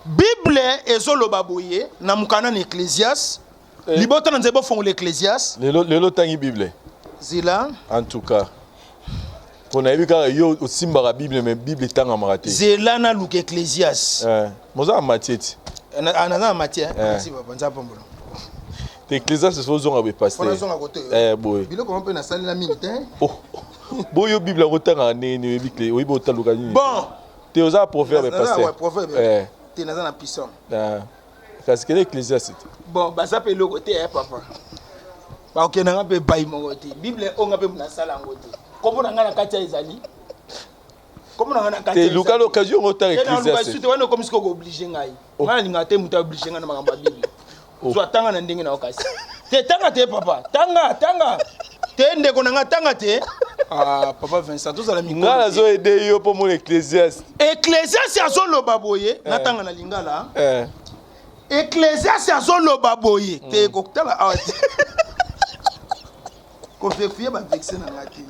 Bible ezoloba boye na mukana na Ecclésias. Libota na nzebo fond l'Ecclésias. Lelo tangi Bible. Zila. En tout cas. Pour na yebika yo osimba la Bible mais Bible tanga marate. Zela na luka Ecclésias. Moza matieti. Ana matière. Merci papa, nza pombola. Ecclésias c'est faut zonga be passer. Fona zonga côté. Boy. Biloko on peut na salle la minute. Oh. Boyo Bible rotanga nini Bible oyibo otaluka nini. Bon. Te oza proverbe passer. Ouais, proverbe. Te na na puissant. Parce que l'Ecclésias c'est. Bon, bah ça peut le côté papa. Ba ok na ngape bayi mo côté. Bible on ngape na sala ngote. Comment on a la katia ezali? Comment on a la katia? Te luka l'occasion rota Ecclésias. Tu te vois comme ce qu'on obligé ngai. Ngana lingate muta obligé ngana makamba Bible. Soit tanga na ndenge na okasi. Te tanga te papa. Tanga. Te ndeko na tanga te. Ah papa Vincent tous ala mikolo. Ngala zo aider yo pour mon Ecclésias. Ecclésias ya zolo baboye na tanga na lingala. Ecclésias ya zolo baboye. Te kokutala awati. Ko vérifier ba vexer na ngati.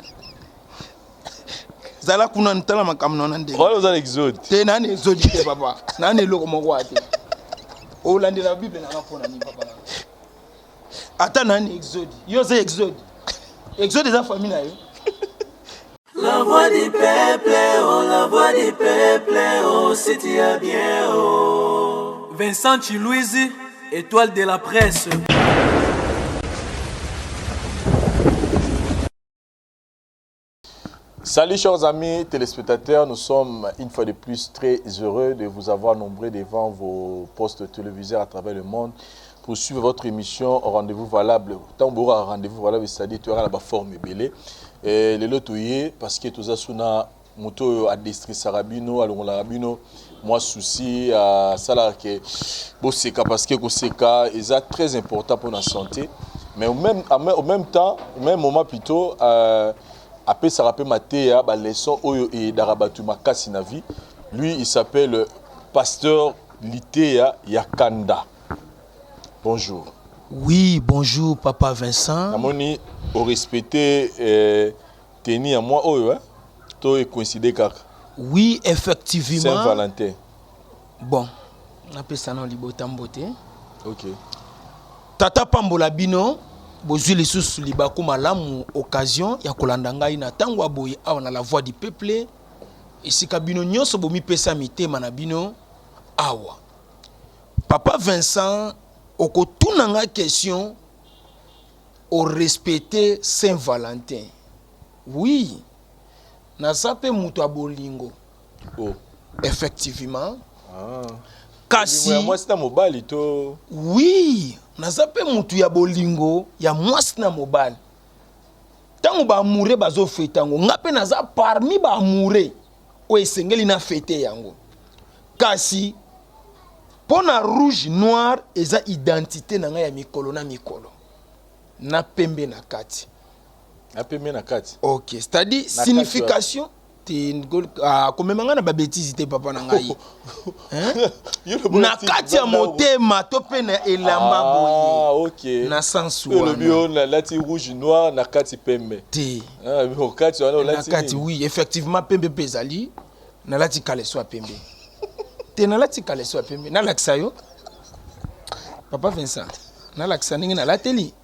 Zala kuna ntala makamno na ndenge. Wala za exode. Te nani exode te papa. Nani loko moko ate. O landi la Bible na ngapona ni papa. Ata nani exode. Yo ze exode. Exode za famille na yo. La voix du peuple, oh la voix du peuple, oh si tu es bien, oh. Vincent Chilouizi, étoile de la presse. Salut chers amis téléspectateurs, nous sommes une fois de plus très heureux de vous avoir nombreux devant vos postes téléviseurs à travers le monde pour suivre votre émission Rendez-vous Valable. Tant que Rendez-vous Valable, c'est-à-dire tu auras la forme belée. Et le lotoyer, parce que tout ça, na moto à district Sarabino, à l'Arabino, moi souci à ça que Boseka parce que Boseka est très important pour la santé. Mais au même temps, au même moment plutôt. Après ça rappelle Matéa, leçon et Darabatu Makasi na vie. Lui, il s'appelle Pasteur Litéa Yakanda. Bonjour. Oui, bonjour Papa Vincent. Namoni au respecté teni à moi to coïncide kaka. Oui, effectivement. Saint-Valentin. Bon, on appelle ça non libotambote. OK. Tata Pambola Bino. Bozui lisusu libaku malamu occasion ya kolanda ngai na tango aboyi awa na la voix du peuple esika bino nyonso bomi pesa mitema na bino awa. Papa Vincent okotuna nga question au respecter Saint-Valentin. Oui. Na sape mutu abolingo. Oh. Effectivement. Kasi moi c'est mobile to. Oui. Nazape mutu ya bolingo ya mwasi na mobali. Tango ba amoureux bazo fete yango ngape naza parmi ba amoureux o esengeli na fete yango. Kasi pona rouge noir eza identité na nga ya mikolo na mikolo. Na pembe na kati. Na pembe na kati. OK, c'est-à-dire signification komemanga na ba bêtise te papa na ngai. Na kati ya motema to pe na elamba boye. OK. Na sensu wana. Le bio na lati rouge noir na kati pembe. Te. Bon kati wana lati. Na kati oui, effectivement pembe pezali na lati kaleso pembe. Te na lati kaleso pembe. Na laksa yo. Papa Vincent. Na laksa ningi na lateli.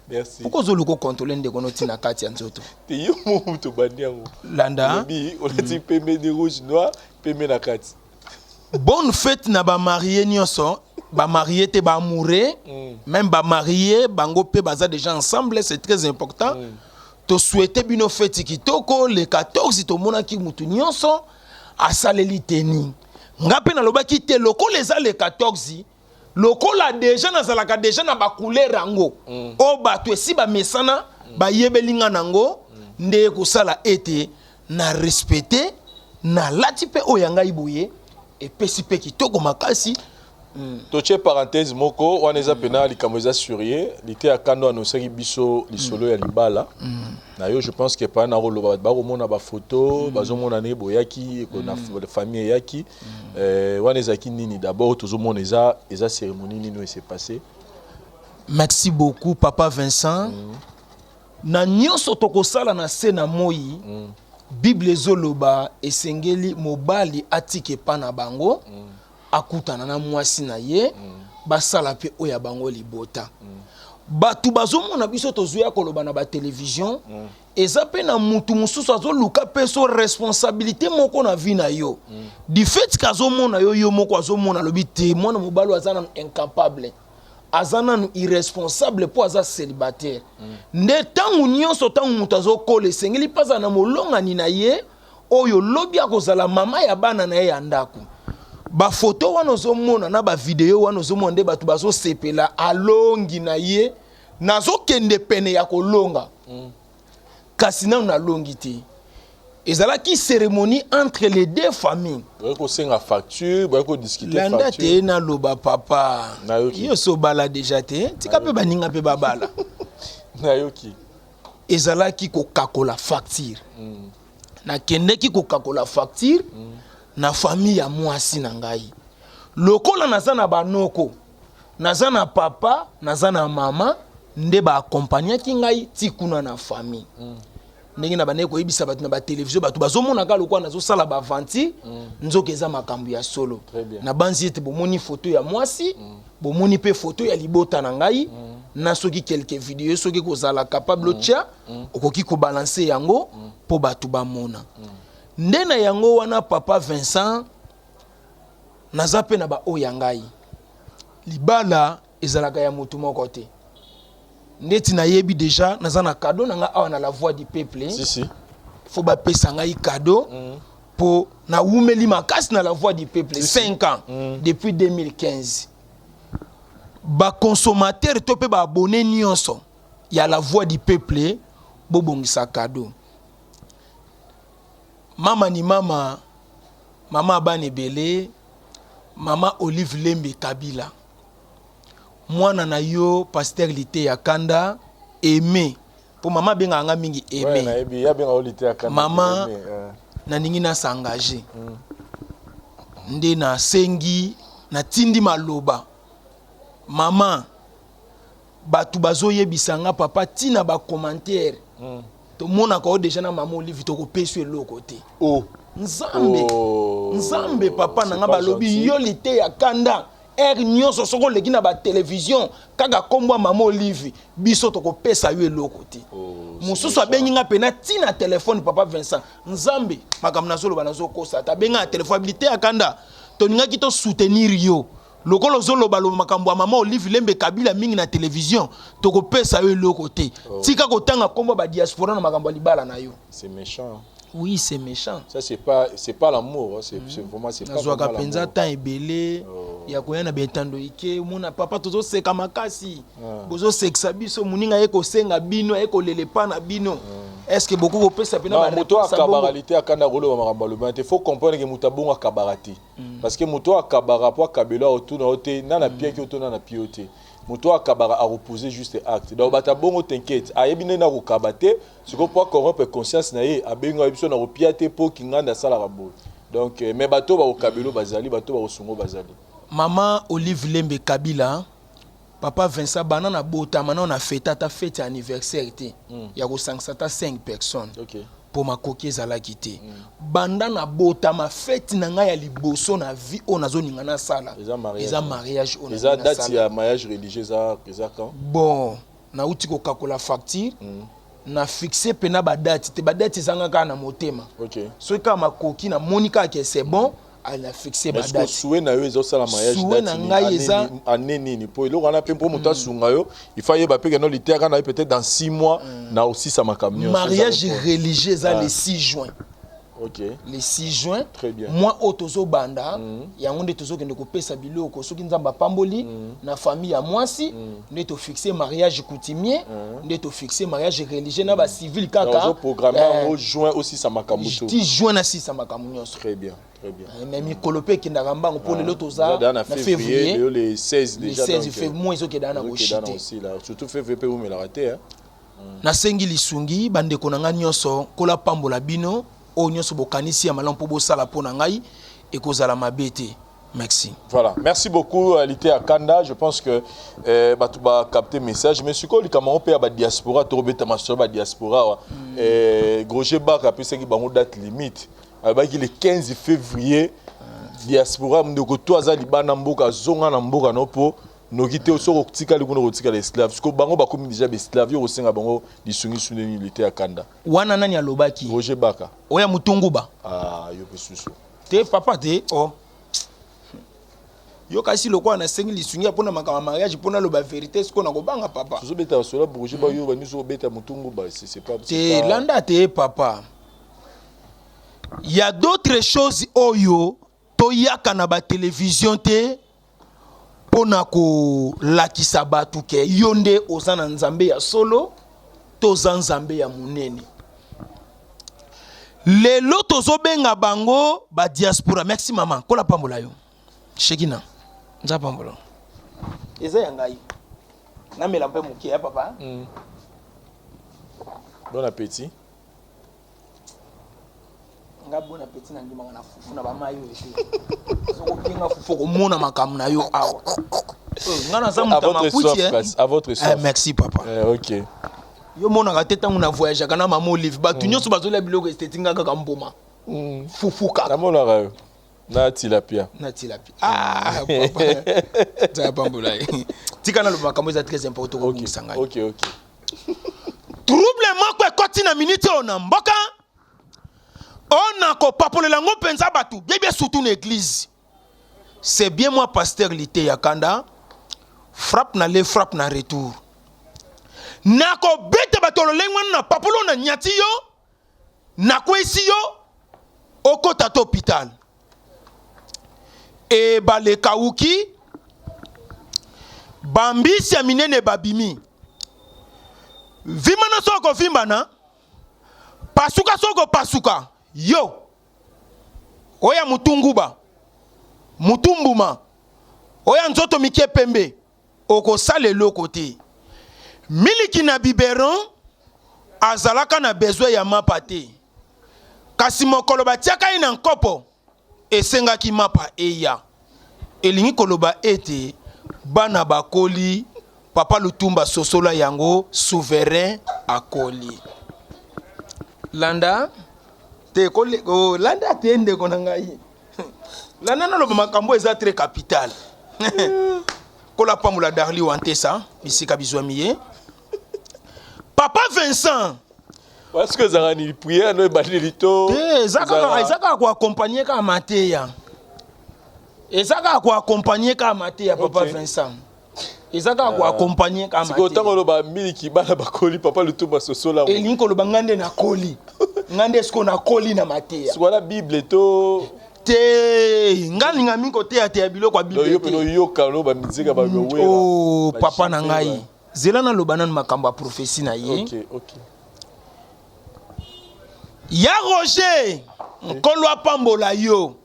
Merci. Pourquoi vous le contrôlez de konoti na kati ya nzoto? Te yo mo to bandiango. Landa. Bi on lati pembe de rouge noir, pembe na kati. Bonne fête na ba marié nyonso, ba marié te ba amoureux, même ba marié bango pe baza déjà ensemble, c'est très important. To souhaiter bino fête kitoko le 14 to mona ki mutu nyonso asaleli teni. Ngape na lobaki te loko leza le 14 loko la déjà na zalaka déjà na ba couleur rango. O bato esi ba mesana ba yebelinga nango nde ko sala ete na respecter na lati pe oyanga iboye. Et pesi pe kitoko makasi toche parenthèse moko wana eza pena likambo eza surier lité akando anosaki biso lisolo ya libala na yo je pense que pa na roloba ba komona ba photo bazomona ne boyaki ko na famille yaki wana ezaki nini d'abord tozomona eza cérémonie nini s'est passé. Merci beaucoup Papa Vincent. Na nyonso tokosala na se na moi Bible ezoloba esengeli mobali atike pa na bango akutana na mwasi na ye basala pe oya bango libota batu bazomona biso tozuya koloba na ba télévision eza pe na mutu mususu azoluka pe so responsabilité moko na vie na yo du fait kazomona yo moko azomona lobi te mwana mobalo azana incapable azana irresponsable po aza célibataire nde tangu nyonso tangu mutu azokola esengeli paza na molongani na ye oyo lobi akozala mama ya bana na ye ya ndako ba photo wana ozomona na ba video wana ozomona nde batu bazosepela alongi na ye nazokende pene ya kolonga kasi nanu nalongi te ezalaki cérémonie entre les deux familles bako senga facture bako discuter landa facture te na loba papa yo so bala déjà te tika pe baninga pe babala nayoki ezalaki kokakola facture na kendeki kokakola facture na famille ya mwasi na ngai lokola naza na banoko naza na papa naza na mama nde ba accompagnaki ngai tikuna na famille ndenge na bane ko yebisa batu na ba télévision batu bazomona ka lokwa nazo sala ba vanti nzoka eza makambo ya solo na banzi ete bomoni photo ya mwasi bomoni pe photo ya libota na ngai na soki quelques vidéos soki kozala capable tia okoki ko balancer yango po batu bamona nde na yango wana papa Vincent naza pe na ba oya ngai libala ezalaka ya mutu moko te ndeti na yebi déjà naza na cadeau nanga awa na la voix du peuple si faut ba pesa ngai cadeau pour na wumeli makasi na la voix du peuple 5 ans depuis 2015 ba consommateur to pe ba abonné nyonso ya la voix du peuple bobongisa cadeau mama ni mama abane belé mama Olive Lembe Kabila mwana na yo pasteur Lité ya Kanda aimé pour mama benga nga mingi aimé ya benga Lité ya Kanda mama na ningi na s'engager nde na sengi na tindi maloba mama batu bazoyebisa nga papa tina ba commentaire to mona ko déjà na mama Olive to ko pesu eloko te nzambe papa na nga balobi yo Lité ya Kanda nyonso soko leki na ba télévision kaka kombo mama Olive biso to ko pesa yo eloko te mususu abengi nga pena tina téléphone papa Vincent nzambe makamna zolo banazo kosa ta benga téléphone Lité ya Kanda to ninga ki to soutenir yo lokolo zolo balo makambo mama Olive Lembe Kabila mingi na télévision to ko pesa yo eloko te tika ko tanga kombo ba diaspora na makambo libala na yo c'est méchant. Oui, c'est méchant. Ça c'est pas l'amour, c'est vraiment c'est pas l'amour. Penza temps ebele ya koya na betando ike mona papa tozo seka makasi. Bozo seksa biso muninga eko senga bino eko lelepa na bino. Est-ce que beaucoup ko pesa pena ba moto akabaralité akanda rolo ba maramba le il faut comprendre que mutabonga kabarati. Parce que moto akabara po kabela autour na ote na na pied ki autour na piote. Moto akabara a reposer juste acte. Donc bata bongo t'inquiète. Ayebine na ko kabate, ce qu'on peut corrompre conscience na ye abengo biso na ko piate po kinganda sala rabo. Donc mais bato ba ko kabelo bazali, bato ba ko sungo bazali. Maman Olive Lembe Kabila, papa Vincent banana bota maintenant na fête ta fête anniversaire té. Ya ko 5 personnes. OK. Pour ma coquille zala quitté. Banda na bota ma fête na nga ya liboso na vie on a zoni ngana sala. Eza mariage on a. Eza date ya mariage religieux za quand? Bon, na uti ko kakola facture. Na fixé pena ba date zanga ka na motema. OK. So ka ma coquille na Monica que c'est bon. Elle a fixé ma date. Est-ce que souhait na yo ezo la mariage date année pour le on a pe pour muta sunga yo il faut yeba pe que no Lité kana peut-être dans 6 mois na aussi ça ma camion mariage religieux le 6 juin. OK. Le 6 juin. Très bien. Moi otozo banda ya ngonde tozo kende ko pesa biloko soki nzamba pamboli na famille ya mwasi nde to fixer mariage coutumier nde to fixer mariage religieux na ba civil kaka. Dans programme au juin aussi ça ma kamuto. 10 juin na 6 ça ma kamunyo. Très bien. Très bien. Mais mi kolope ki ndanga pour le lotoza na février le 16 déjà le 16 février moi ezo ke dana ko chité aussi là surtout février où me la raté hein. Na sengi lisungi bande konanga nyonso kola pambola bino o nyonso bokanisi ya malampo bo sala pona ngai e kozala mabete. Merci. Voilà, merci beaucoup Lité ya Kanda. Je pense que tu vas capter message. Mais ce que les camarades payent à diaspora, tu rebelles ta master à diaspora. Groger Bak a pu dire qu'il y a une date limite. Il le 15 février diaspora ndeko to aza libana mboka zonga na mboka no po nokite osoko tika likuno kotika l'esclave parce que bango bakomi déjà esclave yo kosenga bango lisungi suneni lite ya kanda wana nani alobaki Roger Baka oya mutunguba yo pesusu te papa te yo kasi lokwa na sengi lisungi pona makama mariage pona loba vérité ce qu'on a kobanga papa so beta sola Roger Baka yo ba miso beta mutunguba c'est pas te landa te papa il y a d'autres choses oyo toyaka na ba télévision te pona ko lakisa batu ke yonde ozana nzambe ya solo toza nzambe ya munene lelo tozobenga bango ba diaspora. Merci maman kola pambola yo shekina nza pambola eza ya ngai na mela mpe muke ya papa bon appétit nga bon appétit na ndima na fufu na ba mayo ete soko pinga fufu ko mona makamu na yo awa nga na zamu ta makuti à votre soif merci papa OK yo mona ka teta nguna voyage kana mama olive ba tunyo so bazola biloko estetinga kaka mboma fufuka na mona rayo na tilapia papa ta pambola tika na lo makambo za très important ko ngusanga OK trouble moko ekoti na minute ona mboka on a ko papolela ngo penza batu bien surtout na église c'est bien moi pasteur lité ya kanda frappe na le frappe na retour na ko bete batolo lengwa na papolo na nyati yo na kwesi yo okota to hôpital e bale kauki bambisi ya minene babimi vimana soko vimbana pasuka soko pasuka yo oya mutunguba mutumbuma oya nzoto mike pembe oko sale lokote miliki na biberon azalaka na besoin ya mapa te kasi mokolo batiaka ye na nkopo esengaki mapa eya elingi koloba ete bana bakoli papa Lutumba sosola yango souverain akoli landa te koli landa te ndeko na ngai landa na loba makambo eza très capital kola pamula darli wantesa bisika bizwamiye papa Vincent parce que zarani prière no bali lito ezaka ko accompagner ka mateya ezaka ko accompagner ka mateya papa Vincent ezaka ko accompagner ka mateya siko tango loba miliki bana bakoli papa Lutumba sosola elinko loba ngande na koli ngande esko na koli na mateya siko la bible to te ngali ngami ko te ya biloko bible yo peno yoka no ba mizika ba wera papa na ngai zela na loba nan makambo ya prophétie na ye OK ya Roger nkolo apambola yo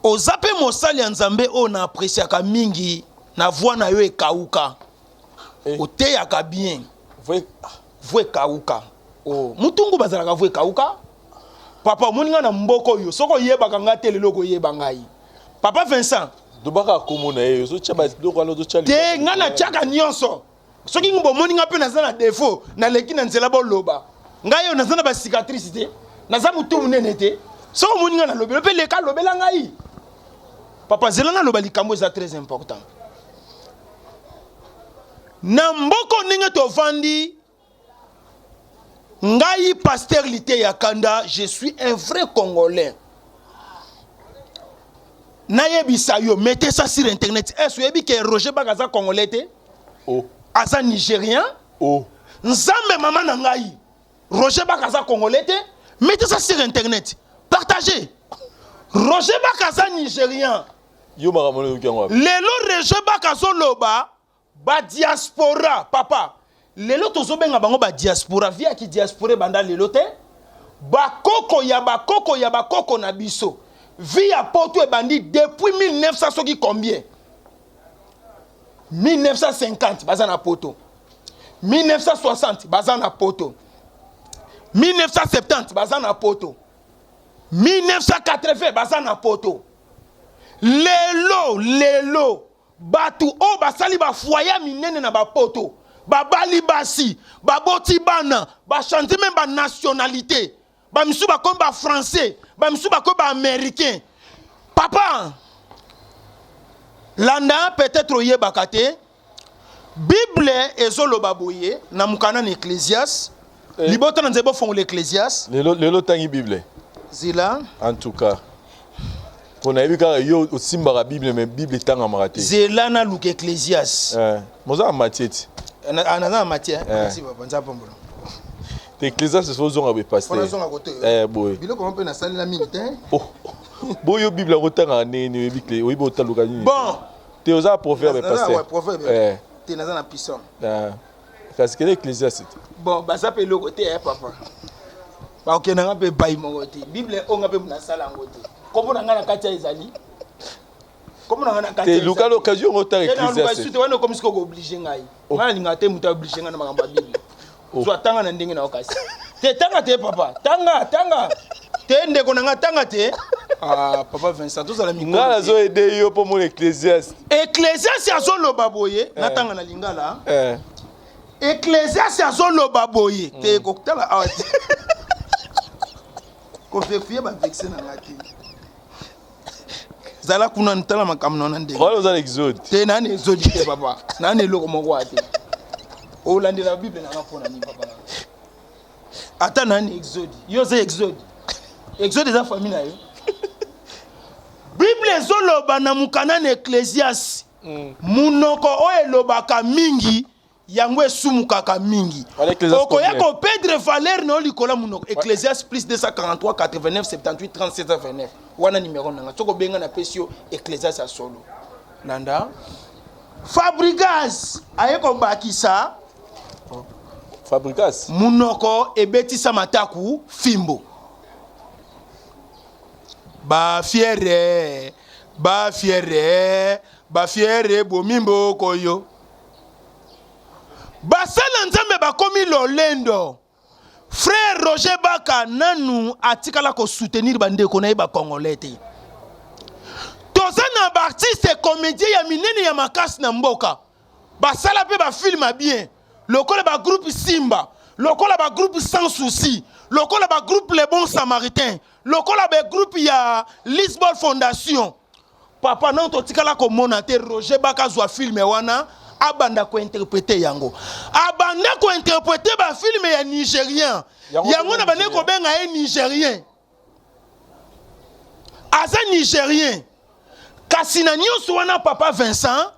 ozape mosali ya nzambe o na apresiaka mingi na voix na yo ekauka oteyaka bien voix ekauka mutungu bazalaka voix ekauka papa moninga na mboko yo soko yebaka nga te lelo koyeba ngai papa Vincent dobaka komona ye so tshaba loko alo tshali te nga na tshaka nyonso soki ngbo moninga pe naza na défaut na leki na nzela boloba ngai yo naza na ba cicatrice te naza mutu munene te soko moninga na lobelo pe leka lobela ngai papa zela na loba likambo eza très important na mboko ndenge tovandi ngai pasteur lité ya kanda je suis un vrai congolais nayebisa yo mettez ça sur internet est-ce yebi que Roger Baka aza congolais te aza nigérien nzambe mama na ngai Roger Baka aza congolais te mettez ça sur internet partagez Roger Baka aza nigérien yo makamolo yo kyango lelo Roger Baka zoloba ba diaspora papa lelo tozobenga bango ba diaspora via ki diaspora banda lelo te bakoko ya bakoko na biso via poto e bandi depuis 1900 soki combien 1950 baza na poto 1960 baza na poto 1970 baza na poto 1980 baza na poto lelo batu o basali ba foyer minene na ba poto babali basi baboti bana ba chanter même ba nationalité ba misu ba comme ba français ba misu ba comme ba américain Papa, landa peut-être oyebaka te. Bible ezoloba boye na mukana na Ecclésiaste. Libota na nzebo fond l'Ecclésiaste. Lelo tangi Bible. Zila. En tout cas. Pour na yebika yo osimba la Bible mais Bible tanga marate. Zela na luka Ecclésiaste. Moza matieti. Ana matière. Merci papa, nza pombola. Ecclésiaste c'est zonga be passer. Fona zonga côté. Boy. Biloko on peut na salle la minute. Oh. Boyo Bible rotanga nene Bible oyibo taluka ni. Bon. Te oza prophète be passer. Ouais, prophète. Te na na puissant. Parce que l'Ecclésiaste. Bon, bah ça peut le côté papa. Ba ok na ngape bayi mo côté. Bible on ngape na salle en côté. Comment on a na katia ezali? Comment on a na katia? Te luka l'occasion rota Ecclésiaste. Tu wana comme ce qu'on obligé ngai. Nga linga te muta obligé nga na makamba Bible. Soit tanga na ndenge na okasi. Te tanga te papa. Tanga. Te ndeko na nga tanga te. Ah papa Vincent tous ala mikolo. Nga zo aider yo pour mon Ecclésiaste. Ecclésiaste azoloba boye na tanga na lingala. Ecclésiaste azoloba boye. Te kokutala awati. Ko vérifier ba vexer na ngati. Zala kuna ntala makamno na ndenge. Wala za exode. Te nani exode te papa. Nani loko moko ate. O landi la Bible na ngapona ni papa. Ata nani exode. Yo ze exode. Exode za famille na yo. Bible ezoloba na mukana na Ecclésiaste. Munoko o elobaka mingi yango esumukaka mingi. Okoya ko perdre valeur no likola munoko. Ecclésiaste plus 243 89 78 37 29. Wana numéro nanga. Soko benga na pesio Ecclésiaste a solo. Nanda. Fabregas ayeko bakisa. Fabregas. Munoko ebetisa mataku fimbo. Ba fiere bomimbo koyo. Basala nzambe bakomi lolendo. Frère Roger Baka nanu atikala ko soutenir bandeko na ba congolais te. Tozana ba artiste comédien ya minene ya makasi na mboka. Basala pe ba film bien. Lokola ba groupe Simba, lokola ba groupe Sans Souci, lokola ba groupe Les Bons Samaritains, lokola ba groupe ya Lisbon Fondation. Papa non to tikala ko monate Roger Baka zwa film wana abanda ko interpréter yango. Abanda ko interpréter ba film ya Nigérien. Yango na bane ko benga e Nigérien. Aza Nigérien. Kasina nyonso wana papa Vincent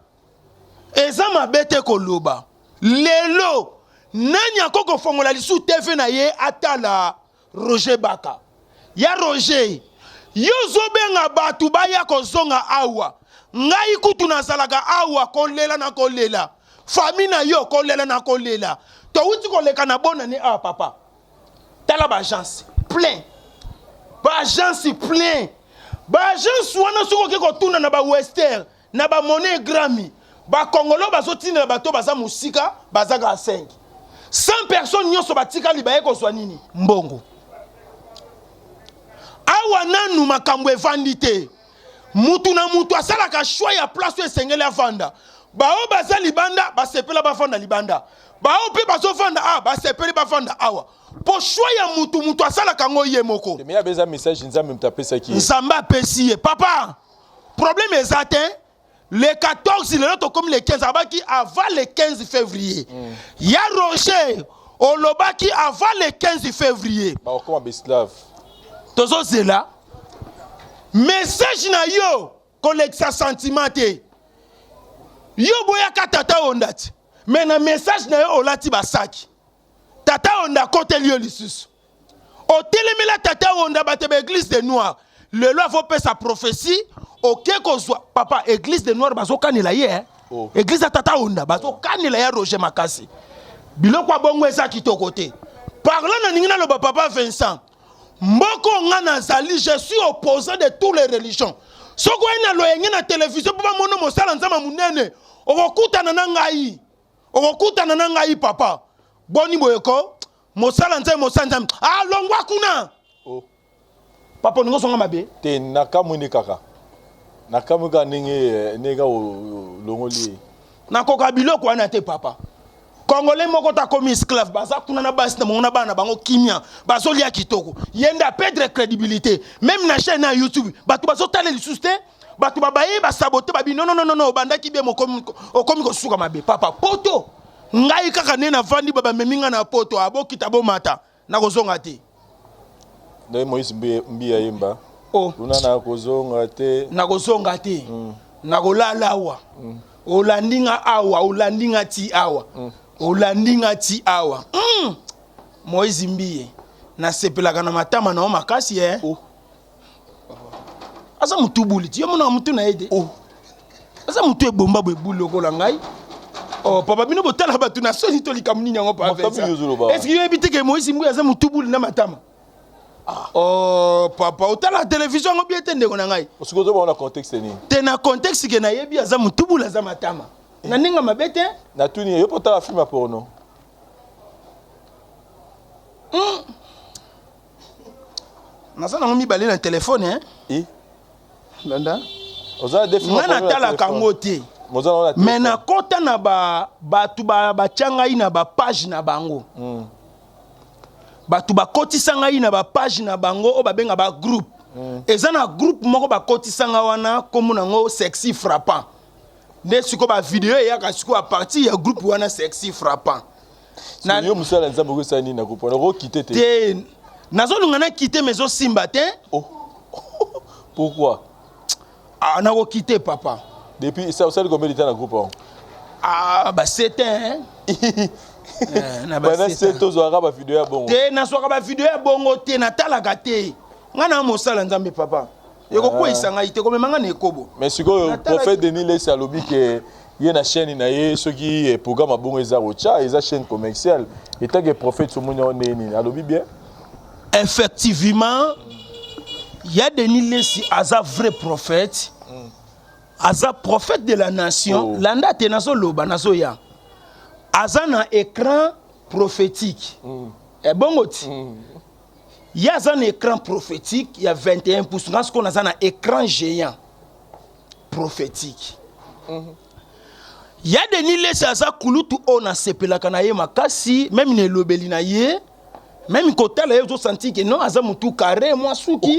eza mabete ko loba. Lelo nani akoko fongola lisu TV na ye atala Roger Baka. Ya Roger yozo benga batu baya kozonga awa. Ngai kutu nazalaka awa kolela na kolela. Famina yo kolela na kolela. To wuti koleka na bona ni papa. Tala ba agence plein. Ba agence plein. Ba agence wana soko ke ko tuna na ba Western, na ba Monnaie Grammy. Ba Congolo bazotina bato baza musika bazaga 5. 100 personnes nyoso batika libaye ko zwa nini? Mbongo. Awa nanu makambo evandite. Mutu na mutu asala ka choix ya place esengele avanda. Bao baza libanda basepela bafanda libanda. Bao pe bazofanda basepeli bafanda awa. Po choix ya mutu asala kango ye moko. Mais ya beza message nzambe mtapesa ki. Nzamba pesi papa. Problème est atteint. Le 14, il est comme le 15, avant le 15 février. Il y a Roger, Olobaki avant le 15 février. Comme un Beslav. Tozo zela. Message na yo, collecte sentiment. Yo boyaka tata ondati. Mais na message na yo olati basaki. Tata onda kote liyo lisusu. O telemela tata onda batebe église des noirs. Le loi faut faire sa prophétie. Ok, papa, église des noirs, bazo kanila ye. Église à tata onda, bazo kanila ye Roger Makasi. Biloko bongo eza kitoko te. Parlant na ningina le papa Vincent. Mboko ngana zali, je suis opposé de toutes les religions. Soko ina lo yenye na télévision papa mono mosala nzama munene. Okokuta na ngai. Okokuta na ngai papa. Boni boyeko, mosala nzama mosala. Longwa kuna. Papa ningo songa mabe. Te nakamuni kaka. Nakamuka nenge nega longoli. Nakoka biloko wana te papa. Congolais moko ta komi esclave baza kuna na basi na mona bana bango kimia bazo lia kitoko yenda perdre crédibilité même na chaîne na YouTube batu bazo tala lisuste batu babaye ba saboter babi non bandaki bien mokomi okomi ko suka mabe papa poto ngai kaka ne na vandi baba meminga na poto abokita bo mata na kozonga te Ndai Moïse Mbia yemba oh tuna na kozonga te na kolala awa olandinga awa olandinga ti awa olandinga ti awa Moïse Mbie na sepelaka na matama na makasi asa mutu buli ti yo mona mutu na ede asa mutu ebomba bebuli lokola ngai oh papa bino botala batu na soni to likamuni nyango pa est-ce que yo ebite ke Moïse Mbie asa mutu buli na matama oh papa otala télévision ngo bien tende kona ngai osikozo ba na contexte ni te na contexte ke na yebi asa mutu buli asa matama na ninga mabete na tuni yo potala film porno nasa na mi balé na téléphone Landa oza défi na tala kango te mais na kota na batu ba changa ina ba page na bango batu ba kotisa ngai na ba page na bango o ba benga ba groupe eza na groupe moko ba kotisa nga wana komo nango sexy frappant ne siko ba vidéo ya ka siko a partir ya groupe wana sexy frappant na yo musala nzambo ko sani na groupe on quitter te nazo ngana quitter mais o simba te pourquoi na ko quitter papa depuis ça combien de temps na groupe bah c'était na ba c'est to zo ba vidéo ya bongo te na so ba vidéo ya bongo te na talaka te ngana mosala nzambe papa yeko ko isanga ite ko memanga na ekobo mais siko prophète Denis le salobi que y na chaîne na ye soki programme bongo eza rocha eza chaîne commerciale et tant que prophète so moni on nini alobi bien effectivement il y a Denis Lesi aza vrai prophète aza prophète de la nation landa te naso loba naso ya aza na écran prophétique et bongo ti il y a un écran prophétique il y a 21 pouces parce qu'on a un écran géant prophétique il y a Denis Lesi aza kulutu on a sepelaka na ye makasi même ne lobeli na ye même côté là ils ont senti que non aza mutu carré moi suki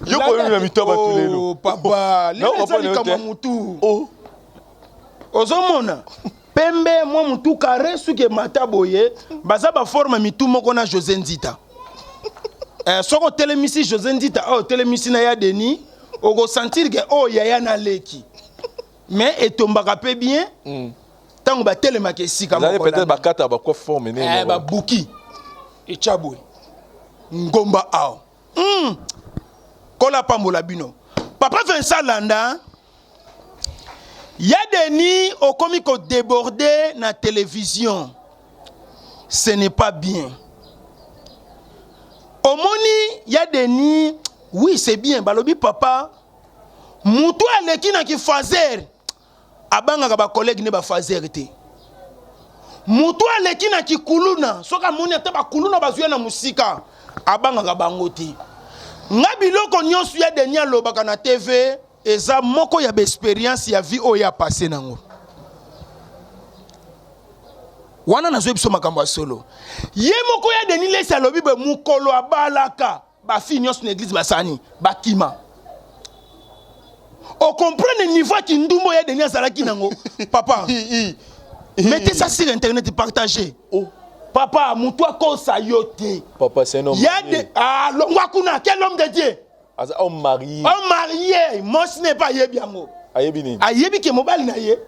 yo ko na mito batulelo papa les ezali kama mutu ozomona pembe moi mutu carré suki mata boye baza ba forme mitu moko na José Nzita soko telemisi José Nzita telemisi na ya Denis oko sentir que yaya na leki mais etombaka pe bien tango ba telemaka esika moko peut-être ba kata ba quoi forme né ba buki et chaboué ngomba ao kola pambola bino papa Vincent Landa ya Denis okomi ko déborder na télévision ce n'est pas bien omoni ya Denis oui c'est bien balobi papa mutu aleki na ki fazer abanga ba collègue ne ba fazer te mutu aleki na kikuluna soka moni ata bakuluna bazuya na musika abanga bango te nga biloko nyonso ya Denis alobaka na TV eza moko ya expérience ya vie oyo ya passé nango wana nazo biso makambo ya solo ye moko ya Denis Lesi alobi be mukolo abalaka ba fi nyonso na église basani bakima o comprendre niveau ki ndumbo ya Denis azalaki nango papa mettez ça sur internet et partagez. Papa, moutou kosa yote. Papa, c'est un homme marié. Longwakuna, quel homme de Dieu? Un homme marié. Un marié. Moi, ce n'est pas yebiango. Ayebini. Ayebi ke mobile na ye.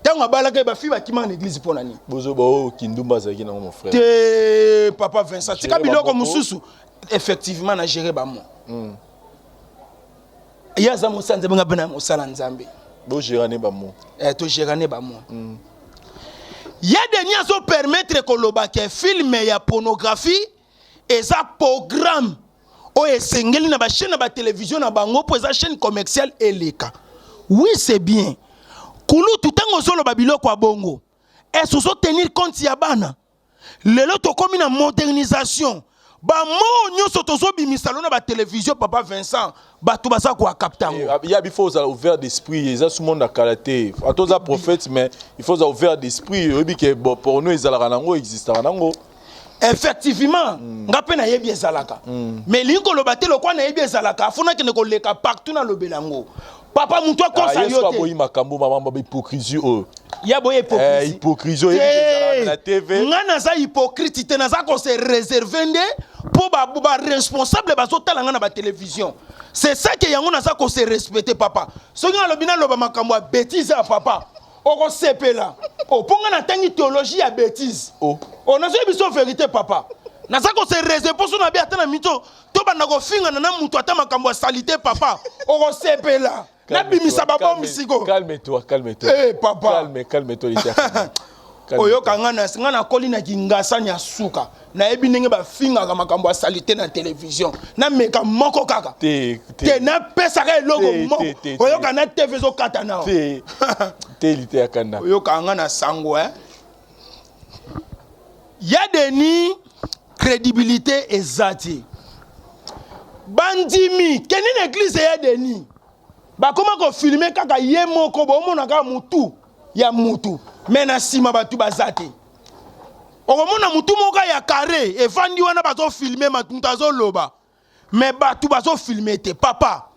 Tango abalaka ba fi ba kima en église pour nani. Bozo ba kindumba zaki na mon frère. Te papa Vincent, tika biloko mususu. Effectivement na gérer ba mo. Ya za mo sanze benga bena mo sala nzambe. Bo gérane ba mo. To gérane ba mo. Ya Denis azo permettre que le film ya pornographie et ça programme o esengeli na ba chaîne na ba télévision na bango pour eza chaîne commerciale eleka. Oui, c'est bien. Kulu tutango solo babilo kwa bongo. Est-ce que tenir compte ya bana? Lelo to komi na modernisation. ba mo nyoso tozo bimisalo na ba télévision papa Vincent bato baza ko captango il y a il faut ouvert d'esprit ils ont tout le monde à karaté à tous les prophètes mais il faut ouvert d'esprit obi que pour nous ils ala nango existera nango effectivement ngape na yebi ezalaka mais linko lobate lokwa na yebi ezalaka afuna kene ko leka partout na lobelango papa muto konsa yote yeso boyi makambo mama ba hypocrisie o ya boye hypocrisie hypocrisie yebi na TV ngana za hypocrite te na za ko se réserver nde pour ba responsable ba zotala ngana ba télévision c'est ça que yango na za ko se respecter papa soki na lobina loba makambo ya bêtise ya papa oko sepela o ponga na tangi théologie ya bêtise on a fait biso vérité papa na ça ko se réserver pour so na bi atana mito to banda ko finga na mutu ata makambo ya salité papa oko sepela na bimisa baba misigo calme-toi eh papa calme-toi les chefs oyo kangana ngana koli na kingasa nya suka na ebi ndenge ba finga ka makambo ya salité na télévision na meka moko kaka te na pesa ka logo moko oyo kana TV zo kata na te lité akanda oyo kangana sango ya deni crédibilité ezati bandimi kenine église ya deni ba koma ko filmer kaka ye moko bo mona ka mutu ya mutu mena sima batu bazate okomona mutu moka ya carré evandi wana bazo filmer matunta zo loba mais batu bazo filmer te papa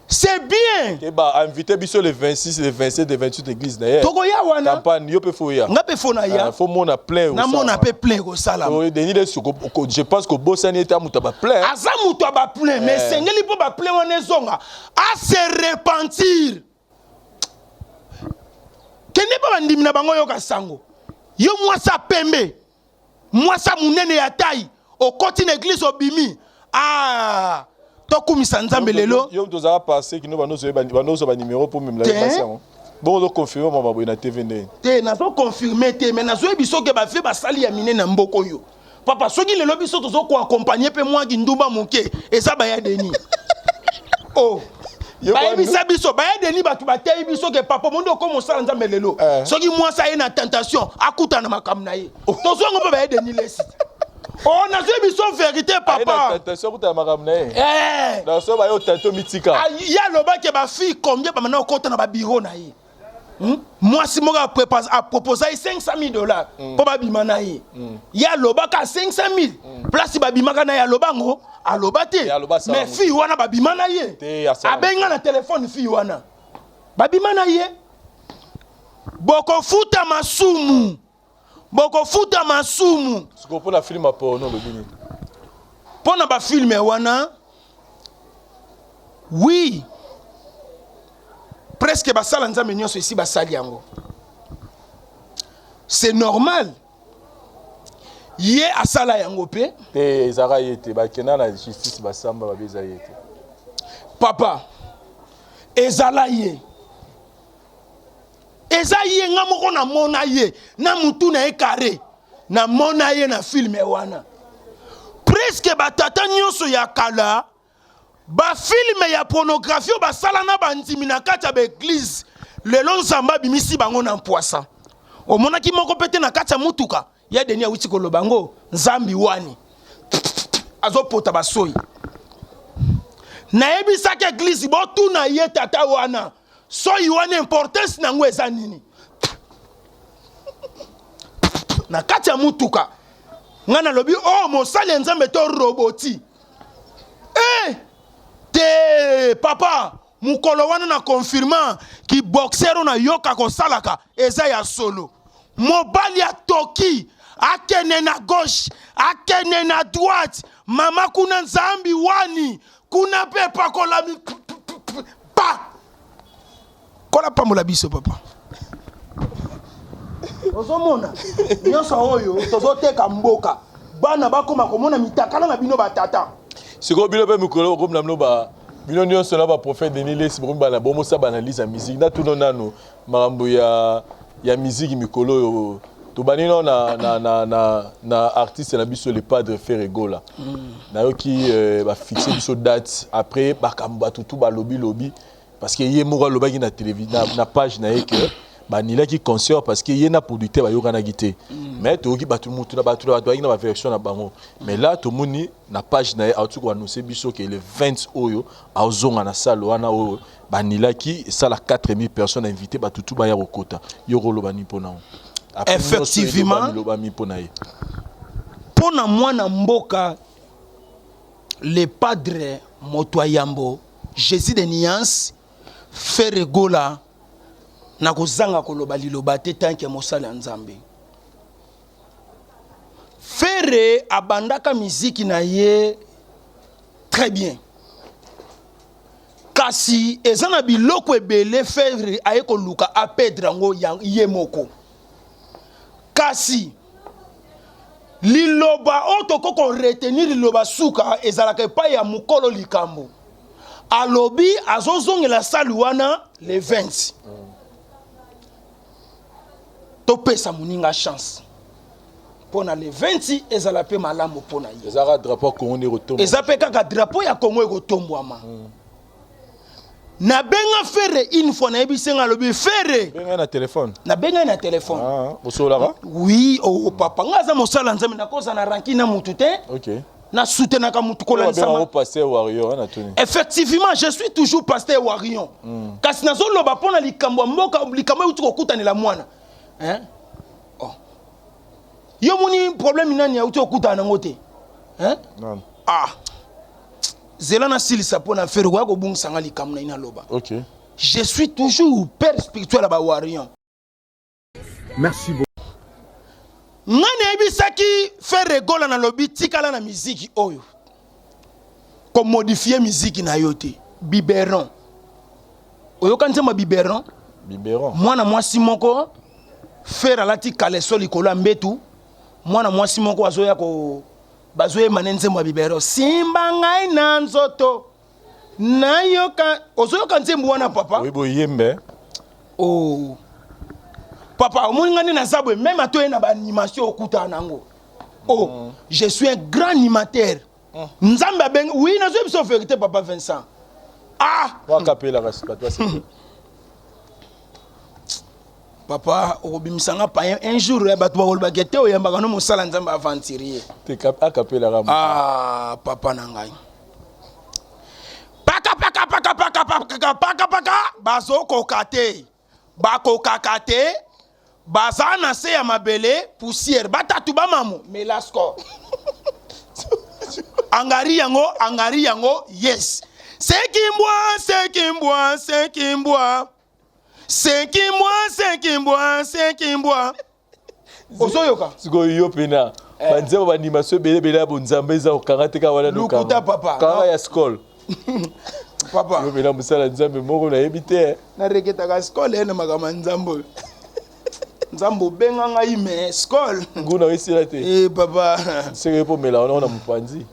c'est bien et bah inviter biso le 26 le 27 le 28 église na toko ya wana campagne yo pe fo ya ngape fo na ya faut mona plein na mona pe plein ko sala je pense que bosani eta muta ba plein aza mutu ba plein mais sengeli po ba plein wana zonga à se repentir kene pa bandimi na bango yoka sango yo mwasa pembe mwasa munene ya taille au côté de l'église obimi tokumisa nzambe lelo yo tozala passer ki no banozo ba numéro pour même la passer bon do confirmer mama boy na TV ndé te na zo confirmer te mais na zo biso ke ba fe ba sali ya minene na mboko yo papa soki lelo biso tozo ko accompagner pe moi ki ndumba moke eza ba ya deni oh bayebisa biso bayedeni bato bateyi biso ke papa mondo okoma osala nzambe lelo soki mwasi aye na tentation akuta na makambo na ye tozongo mpe bayedeni lesi o nazwi biso vérité papa ye alobaki bafille combien bamana okota na babiro na ye mwasi moko aproposa ye $500,000 mpo babima na ye ye alobaka $500,000 place babimaka na ye alobango aloba te mais fille wana babima na ye abenga na telefone fille wana babima na ye bokofuta masumu mpona filme porno lobini mpona bafilme wana oui presque basala nzambe nyonso ici basali yango c'est normal ye asala yango pe te ezaka ye te bakenda na justice basamba babeza ye te papa ezala ye eza ye nga moko na mona ye na mutu na ye carré na mona ye na filme wana presque batata nyonso ya kala bafilme ya pornographie oyo basala na bandimi na kati ya baeglise lelo nzambe abimisi bango na mpwasa omonaki moko pete na kati ya mutuka ya deni awuti koloba ngo nzambi wani azopota basoyi nayebisaki eglise botuna ye tata wana soyi wana importance nango eza nini na kati ya mutuka nga nalobi oh mosali ya nzambe to roboti te papa mukolo wana na confirma ki boxero na yoka kosalaka eza ya solo mobali ya toki akene na gauche akene na droite mama kuna nzambi wani kuna pe pakola pa kola pambola biso papa ozomona nyonso oyo tozoteka mboka bana bakoma komona mitakala na bino batata siko bino pe mikolo komna mloba bino nyonso na ba prophète Denis Lesi bomba na bomo sa banalise ya musique na tuno nano makambo ya musique mikolo to banino na artiste na biso le padre Ferregola na yoki ba fixer biso date après bakambo batutu ba lobby parce que yé moko lobaki na télévision na page na yeke banila qui concert parce que yena producteur ba yokana gité mais to ki batu mutu na batu na version na bango mais là to moni na page na autu ko annoncer biso que le 20 oyo azonga na salle wana oyo banila qui ça la 4000 personnes invitées batu tout ba ya kokota yokolo bani pona effectivement pona mwana mboka le padre Motoyambo Jésus de Niance fait regola na kozanga koloba liloba te tanke mosala nzambe Fere abandaka miziki na ye très bien kasi ezana biloko ebele Fere aye koluka a Pedro ngo ye moko kasi liloba otoko ko retenir liloba suka ezalaka pa ya mukolo likambo alobi azozongela saluana le 20 topesa muninga chance pona le 20 ezala pe malamu pona ye ezala drapeau Congo rotombo ezape kaka drapeau ya Congo ekotombwama na benga Fere une fois na ebisenga lobi Fere benga na téléphone ah oui oh papa ngaza mosala nzambe na koza na rankina mutu te OK na soutenaka mutu kola nsama pasteur Warion na tuni effectivement je suis toujours pasteur Warion kasi nazo loba pona likambo mboka likambo utu kokutanela mwana hein oh yo moni problème nani ya utu kokutana ngote hein non ah zelana silisa pona Fere kwa ko bungsanga likambo na ina loba OK je suis toujours père spirituel à Warion merci beaucoup ngane ebisaki Fere gola na lobi tikala na musique oyo ko modifier musique na yote biberon oyo kanzema biberon mwana mwasi moko Fere alati kaleso likolo mbetu mwana mwasi moko azoya ko bazoye manenze mwa biberon simba ngai na nzoto nayoka ozoyoka nzembo wana papa oui boyembe oh papa omongani na zabwe même atoye na ba animation okuta nango oh je suis un grand animateur nzamba ben oui na zo biso vérité papa Vincent ah wa kapela rasipatwa papa obimisanga pa un jour bato ba gete oyamba kana mosala nzamba aventurier te kapela ram ah papa nangai paka bazoko kate bako kakate bazana se ya mabele poussière batatu ba mamu melasco angari yango yes Sekimbwa ozoyoka siko yo pena banzeba ba animation bele ya bonzambe eza okangate ka wana lukuta papa kanga ya skol papa yo pena musala nzambe moko na yebite na reketa ka skol ene makama nzambo nzambo benga ngai me skol nguna wesila te papa seke po mela ona mupanzi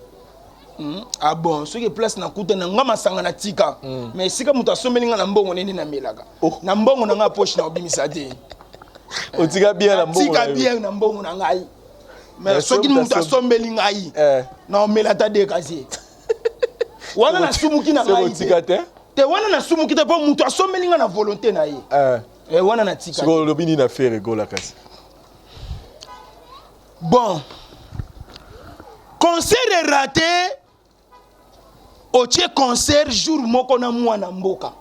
ah bon ce qui place na kuta na ngama sanga na tika mais sika muta sombeli nga na mbongo nene na melaka na mbongo na nga poche na obimisa te otika bien na mbongo tika bien na mbongo na ngai mais ce qui muta sombeli ngai na melata de kazi wana na sumuki na ngai te wana na sumuki te po muta sombeli nga na volonté na ye wana na tika siko lobini na faire gola kasi bon concert raté otie concert jour moko na mwana mboka